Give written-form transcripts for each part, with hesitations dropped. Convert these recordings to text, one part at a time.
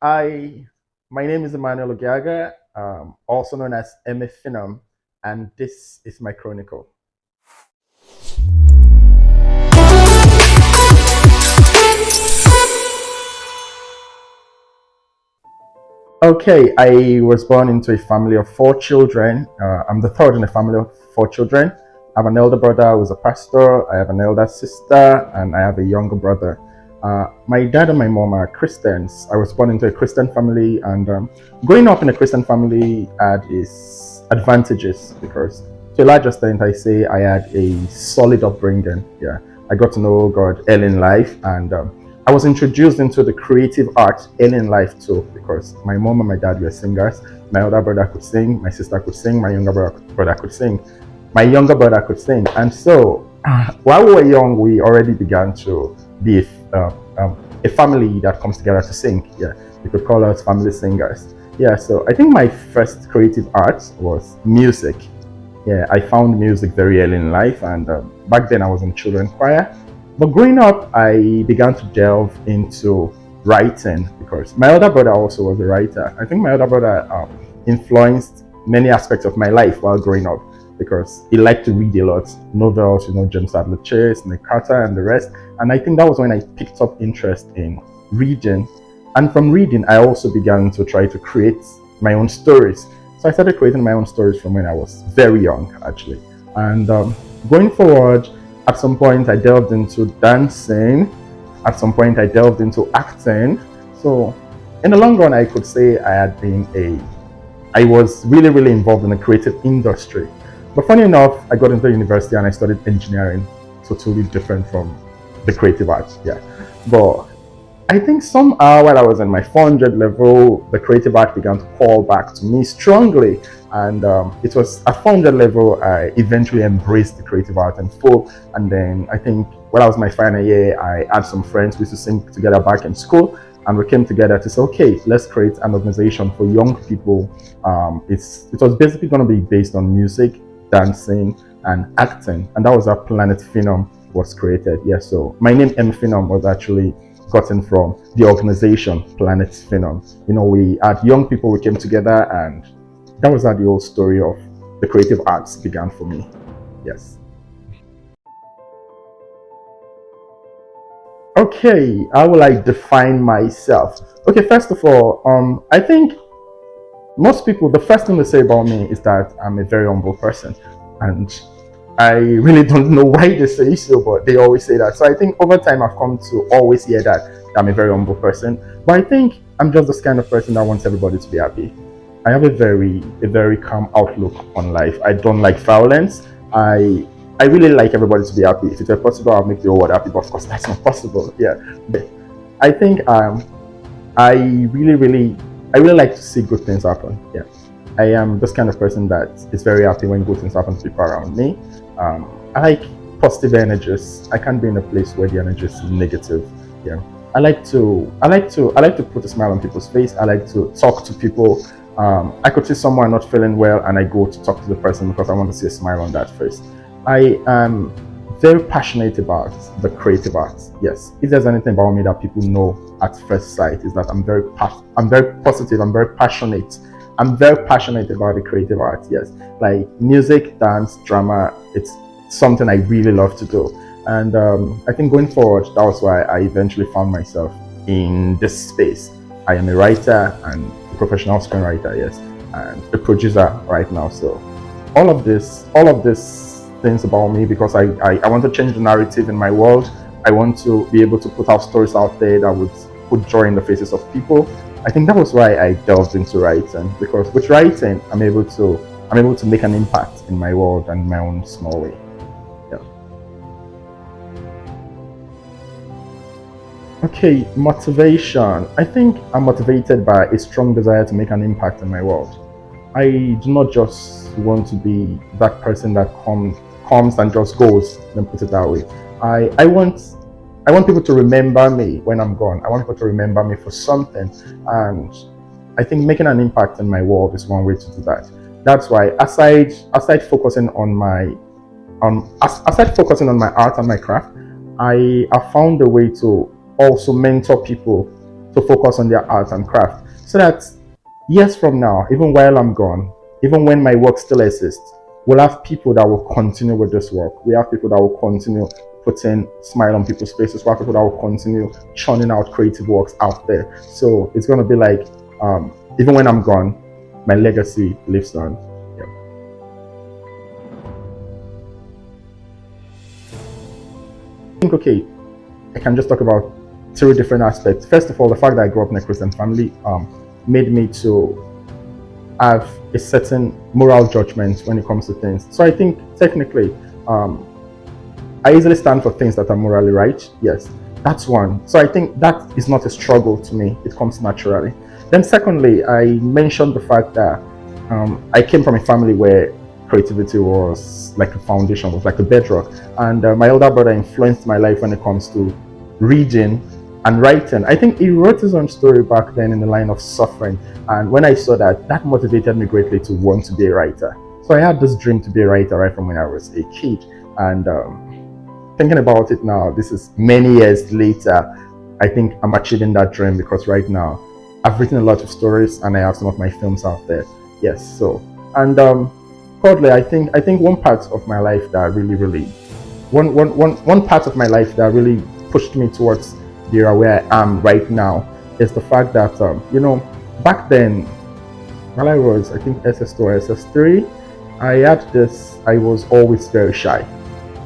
I, my name is Emmanuel Ogiaga, also known as Finum, and this is my Chronicle. Okay, I was born into a family of four children. I'm the third in a family of four children. I have an elder brother who's a pastor. I have an elder sister, and I have a younger brother. My dad and my mom are Christians. I was born into a Christian family, and growing up in a Christian family had its advantages because, to a large extent, I say I had a solid upbringing. Yeah, I got to know God early in life, and I was introduced into the creative arts early in life too, because my mom and my dad were singers. My older brother could sing, my sister could sing, my younger brother could sing. My younger brother could sing, and so while we were young, we already began to be a family that comes together to sing. Yeah, you could call us family singers. Yeah, so I think my first creative art was music. Yeah, I found music very early in life, and back then I was in children choir. But growing up, I began to delve into writing because my older brother also was a writer. I think my older brother influenced many aspects of my life while growing up because he liked to read a lot, novels, James Sadler Chase, Nick Carter, and the rest. And I think that was when I picked up interest in reading. And from reading, I also began to try to create my own stories. So I started creating my own stories from when I was very young, actually. And going forward, at some point, I delved into dancing. At some point, I delved into acting. So, in the long run, I could say I was really, really involved in the creative industry. But funny enough, I got into university and I studied engineering, totally different from the creative arts. Yeah. But I think somehow while I was in my 400 level, the creative art began to call back to me strongly. And it was at 400 level, I eventually embraced the creative art in full. And then I think when I was my final year, I had some friends. We used to sing together back in school. And we came together to say, okay, let's create an organization for young people. It was basically going to be based on music, dancing, and acting. And that was how Planet Phenom was created. Yeah, so my name, M Phenom, was actually gotten from the organization Planet Phenom. We had young people, we came together, and that was how the whole story of the creative arts began for me. Yes. Okay, how will I define myself? Okay, first of all, I think most people, the first thing they say about me is that I'm a very humble person, and I really don't know why they say so, but they always say that. So I think over time I've come to always hear that I'm a very humble person. But I think I'm just this kind of person that wants everybody to be happy. I have a very calm outlook on life. I don't like violence. I really like everybody to be happy. If it were possible, I'll make the whole world happy, but of course that's not possible. Yeah. But I think I really, really, I really like to see good things happen. Yeah, I am this kind of person that is very happy when good things happen to people around me. I like positive energies. I can't be in a place where the energy is negative. Yeah, I like to put a smile on people's face. I like to talk to people. I could see someone not feeling well, and I go to talk to the person because I want to see a smile on that face. I am very passionate about the creative arts. Yes, if there's anything about me that people know at first sight is that I'm very positive. I'm very passionate. I'm very passionate about the creative arts. Yes, like music, dance, drama. It's something I really love to do. And I think going forward, that was why I eventually found myself in this space. I am a writer and a professional screenwriter. Yes, and a producer right now. So all of this things about me because I want to change the narrative in my world. I want to be able to put out stories out there that would put joy in the faces of people. I think that was why I delved into writing because with writing I'm able to make an impact in my world and in my own small way. Yeah. Okay, motivation. I think I'm motivated by a strong desire to make an impact in my world. I do not just want to be that person that comes and just goes, then put it that way. I I want I want people to remember me when I'm gone. I want people to remember me for something. And I think making an impact in my world is one way to do that. That's why aside focusing on my aside focusing on my art and my craft, I have found a way to also mentor people to focus on their art and craft. So that years from now, even while I'm gone, even when my work still exists, we'll have people that will continue with this work. We have people that will continue putting smile on people's faces. We have people that will continue churning out creative works out there. So it's going to be like, even when I'm gone, my legacy lives on. Yeah. I think, okay, I can just talk about three different aspects. First of all, the fact that I grew up in a Christian family made me to have a certain moral judgment when it comes to things. So I think technically, I easily stand for things that are morally right. Yes, that's one. So I think that is not a struggle to me. It comes naturally. Then secondly, I mentioned the fact that I came from a family where creativity was like a foundation, was like a bedrock. And my older brother influenced my life when it comes to reading and writing. I think he wrote his own story back then in the line of suffering. And when I saw that, that motivated me greatly to want to be a writer. So I had this dream to be a writer right from when I was a kid. And thinking about it now, this is many years later, I think I'm achieving that dream because right now I've written a lot of stories and I have some of my films out there. Yes, so, and thirdly, I think one part of my life that really, one part of my life that really pushed me towards the area where I am right now is the fact that, back then, while I was, I think, SS2 or SS3, I was always very shy.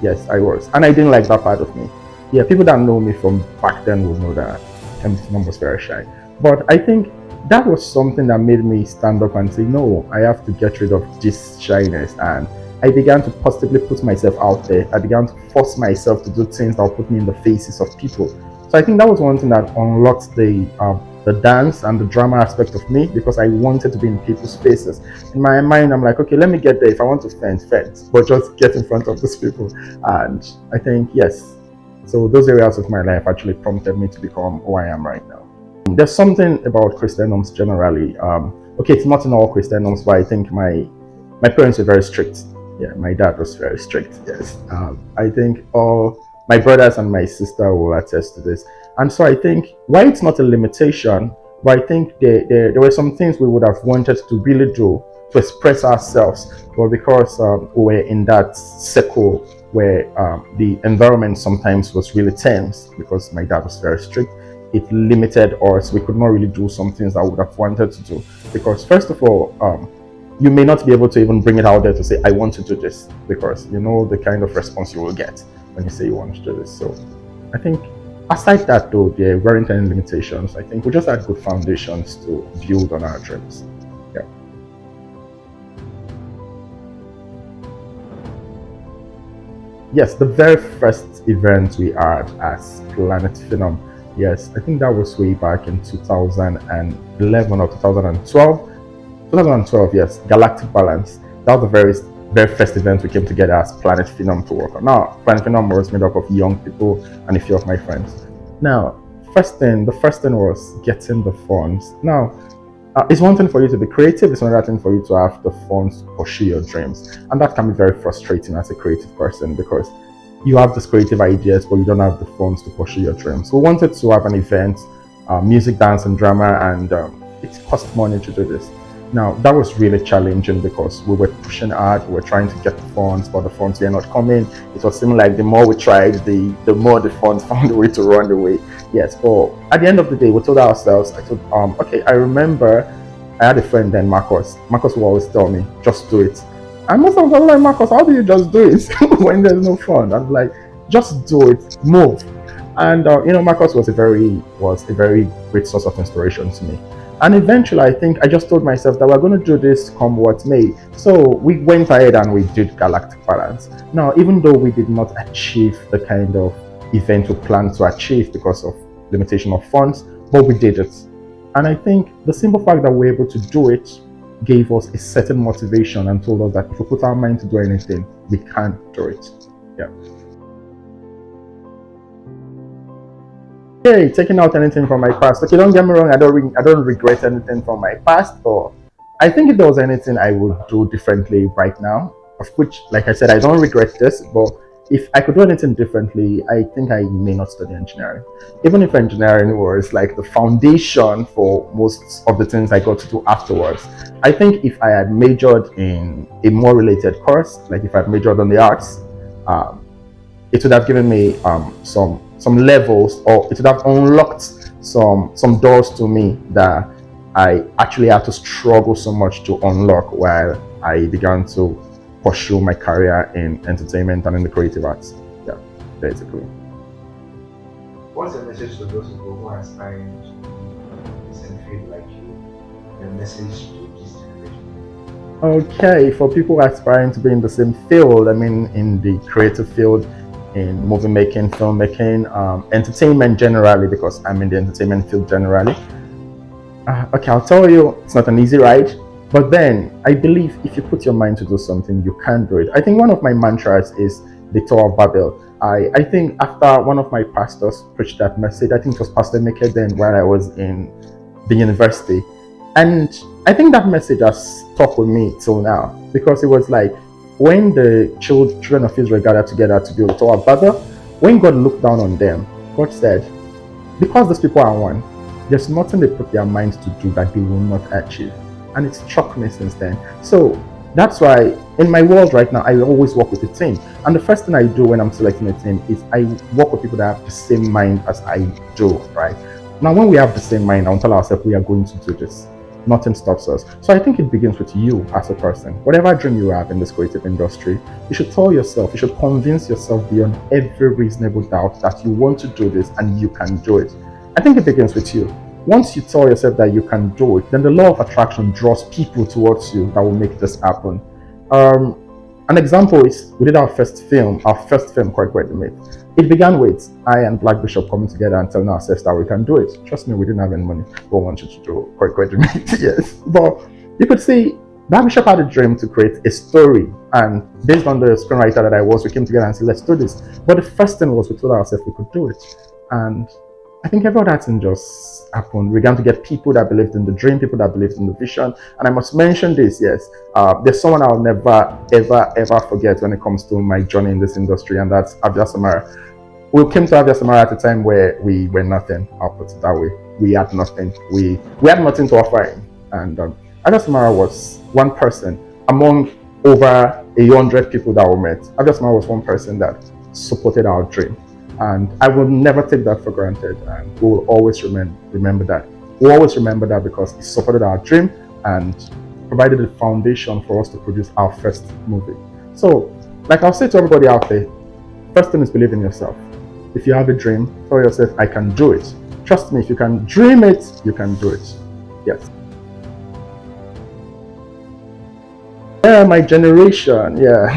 Yes, I was. And I didn't like that part of me. Yeah, people that know me from back then would know that I'm was very shy. But I think that was something that made me stand up and say, no, I have to get rid of this shyness. And I began to positively put myself out there. I began to force myself to do things that would put me in the faces of people. So I think that was one thing that unlocked the dance and the drama aspect of me because I wanted to be in people's faces. In my mind, I'm like, okay, let me get there. If I want to fence, but just get in front of those people. And I think, yes, so those areas of my life actually prompted me to become who I am right now. There's something about Christian homes generally. Okay, it's not in all Christian homes, but I think my parents were very strict. Yeah, my dad was very strict. Yes, I think all my brothers and my sister will attest to this. And so I think why it's not a limitation, but I think there were some things we would have wanted to really do to express ourselves, but because we were in that circle where the environment sometimes was really tense because my dad was very strict, it limited us. We could not really do some things that we would have wanted to do because first of all, you may not be able to even bring it out there to say, I want to do this, because you know the kind of response you will get when you say you want to do this. So I think aside that though, there weren't any limitations. I think we just had good foundations to build on our dreams. Yeah. Yes, the very first event we had as Planet Phenom, yes, I think that was way back in 2011 or 2012. 2012, yes, Galactic Balance. That was the very first event we came together as Planet Phenom to work on. Now, Planet Phenom was made up of young people and a few of my friends. Now, the first thing was getting the funds. Now, it's one thing for you to be creative, it's another thing for you to have the funds to pursue your dreams. And that can be very frustrating as a creative person because you have these creative ideas, but you don't have the funds to pursue your dreams. So we wanted to have an event, music, dance, and drama, and it cost money to do this. Now, that was really challenging because we were pushing hard, we were trying to get the funds, but the funds were not coming. It was seeming like the more we tried, the more the funds found a way to run away. Yes, but at the end of the day, we told ourselves, okay, I remember I had a friend then, Marcus. Marcus would always tell me, just do it. And most of them were like, Marcus, how do you just do it when there's no fund? I'm like, just do it, move. And Marcus was a very great source of inspiration to me. And eventually, I think I just told myself that we're going to do this come what may. So we went ahead and we did Galactic Balance. Now, even though we did not achieve the kind of event we planned to achieve because of limitation of funds, but we did it. And I think the simple fact that we're able to do it gave us a certain motivation and told us that if we put our mind to do anything, we can do it. Yeah. Okay, taking out anything from my past. Okay, don't get me wrong, I don't regret anything from my past, but I think if there was anything I would do differently right now, of which, like I said, I don't regret this, but if I could do anything differently, I think I may not study engineering. Even if engineering was like the foundation for most of the things I got to do afterwards, I think if I had majored in a more related course, like if I had majored on the arts, um, it would have given me some levels, or it would have unlocked some doors to me that I actually had to struggle so much to unlock while I began to pursue my career in entertainment and in the creative arts. Yeah, basically. What's the message to those people who are aspiring to the same field like you? The message to this generation? Okay, for people aspiring to be in the same field, I mean, in the creative field, in movie making, filmmaking, entertainment generally, because I'm in the entertainment field generally. Okay, I'll tell you, it's not an easy ride, but then I believe if you put your mind to do something, you can do it. I think one of my mantras is the Tower of Babel. I think after one of my pastors preached that message, I think it was Pastor Meke then while I was in the university. And I think that message has stuck with me till now, because it was like when the children of Israel gathered together to build the Tower of Babel, when God looked down on them, God said, because these people are one, there's nothing they put their minds to do that they will not achieve. And it's struck me since then. So that's why in my world right now, I always work with a team. And the first thing I do when I'm selecting a team is I work with people that have the same mind as I do, right? Now, when we have the same mind, I'll tell ourselves we are going to do this. Nothing stops us. So I think it begins with you as a person. Whatever dream you have in this creative industry, you should tell yourself, you should convince yourself beyond every reasonable doubt that you want to do this and you can do it. I think it begins with you. Once you tell yourself that you can do it, then the law of attraction draws people towards you that will make this happen. An example is we did our first film, Quite Quite the Myth. It began with I and Black Bishop coming together and telling ourselves that we can do it. Trust me, we didn't have any money. We wanted to do Quite Quite the Myth, yes. But you could see Black Bishop had a dream to create a story, and based on the screenwriter that I was, we came together and said, let's do this. But the first thing was we told ourselves we could do it. And I think every other thing just happened. We began to get people that believed in the dream, people that believed in the vision. And I must mention this, yes. There's someone I'll never, ever forget when it comes to my journey in this industry, and that's Avia Samara. We came to Avia Samara at a time where we were nothing. I'll put it that way. We had nothing. We had nothing to offer him. And Avia Samara was one person among over 100 people that we met. Avia Samara was one person that supported our dream. And I will never take that for granted, and we will always remember that. We'll always remember that because it supported our dream and provided a foundation for us to produce our first movie. So, like I'll say to everybody out there, first thing is believe in yourself. If you have a dream, tell yourself, I can do it. Trust me, if you can dream it, you can do it. Yes. Yeah, my generation, yeah.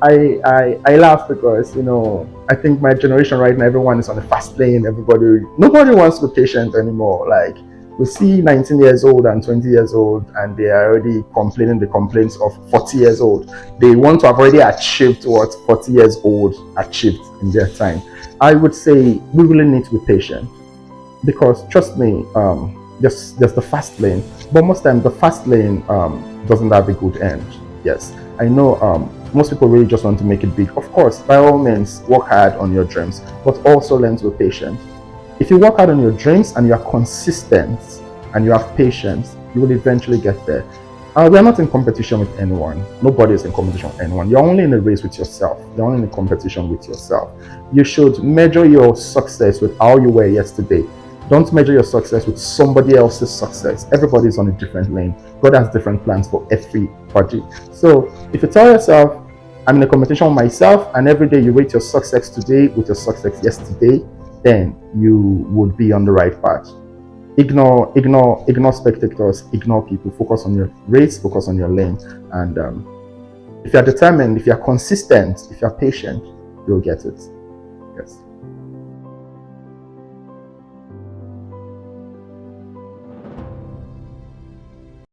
I laugh because, I think my generation right now, everyone is on the fast lane. Nobody wants to be patient anymore. Like, we see 19 years old and 20 years old, and they are already complaining the complaints of 40 years old. They want to have already achieved what 40 years old achieved in their time. I would say we really need to be patient, because trust me, there's the fast lane, but most times the fast lane doesn't have a good end. Yes, I know most people really just want to make it big. Of course, by all means, work hard on your dreams, but also learn to be patient. If you work hard on your dreams and you are consistent and you have patience, you will eventually get there. We are not in competition with anyone. Nobody is in competition with anyone. You're only in a race with yourself. You're only in a competition with yourself. You should measure your success with how you were yesterday. Don't measure your success with somebody else's success. Everybody is on a different lane. God has different plans for everybody. So if you tell yourself, I'm in a competition with myself, and every day you rate your success today with your success yesterday, then you would be on the right path. Ignore spectators, ignore people. Focus on your race, focus on your lane. And if you're determined, if you're consistent, if you're patient, you'll get it. Yes.